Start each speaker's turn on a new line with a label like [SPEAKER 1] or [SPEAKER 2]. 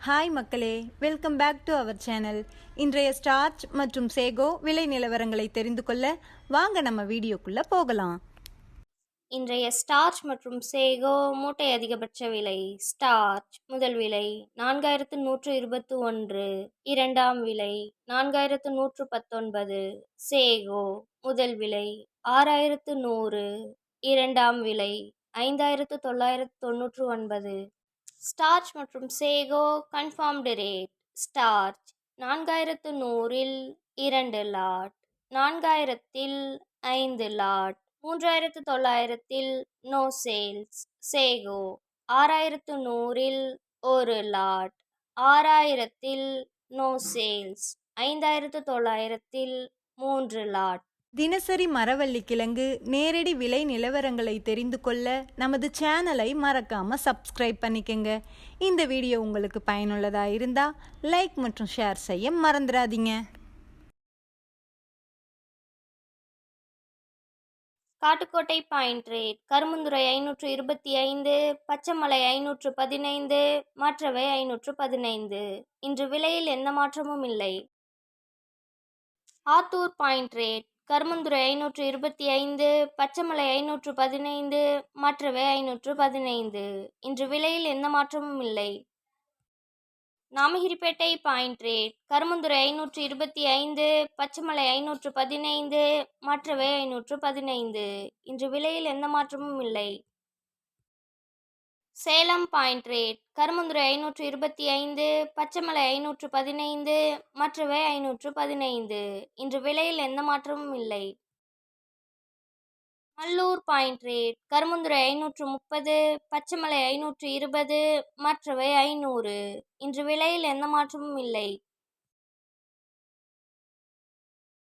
[SPEAKER 1] Hi மக்களே, welcome back to our channel. இன்றைய starch மற்றும் சேகோ விலை நிலவரங்களை தெரிந்து கொள்ள வாங்க நம்ம வீடியோக்குள்ள போகலாம்.
[SPEAKER 2] இன்றைய ஸ்டார்ச் மற்றும் சேகோ மூட்டை அதிகபட்ச விலை. ஸ்டார்ச் முதல் விலை 4121, இரண்டாம் விலை 4119. சேகோ முதல் விலை 6100, இரண்டாம் விலை 5999. ஸ்டார்ச் மற்றும் சேகோ கன்ஃபார்ம்டு ரேட். ஸ்டார்ச் 4100இல் 2 லாட், 4000இல் 5 லாட், 3900இல் நோ சேல்ஸ். சேகோ 6100இல் 1 லாட், 6000இல் நோ சேல்ஸ், 5900இல் 3 லாட்.
[SPEAKER 1] தினசரி மரவள்ளி கிழங்கு நேரடி விலை நிலவரங்களை தெரிந்து கொள்ள நமது சேனலை மறக்காம சப்ஸ்கிரைப் பண்ணிக்கங்க. இந்த வீடியோ உங்களுக்கு பயனுள்ளதா இருந்தா லைக் மற்றும் ஷேர் செய்ய மறந்துடாதீங்க.
[SPEAKER 2] Kattukottai point rate. கரும்புந்துறை 525, பச்சைமலை 515, மற்றவை 515. இன்று விலையில் எந்த மாற்றமும் இல்லை. Attur point rate. கரும்புந்துறை 525, பச்சைமலை 515, மற்றவை 515. இன்று விலையில் எந்த மாற்றமும் இல்லை. Namagiripettai point rate. கரும்புந்துறை 525, பச்சைமலை 515, மற்றவை 515. இன்று விலையில் எந்த மாற்றமும் இல்லை. Salem point rate. கரும்புந்துறை 525, பச்சைமலை 515, மற்றவை 515. இன்று விலையில் எந்த மாற்றமும் இல்லை. Mallur point rate. கரும்புந்துறை 530, பச்சைமலை 520, மற்றவை 500. இன்று விலையில் எந்த மாற்றமும் இல்லை.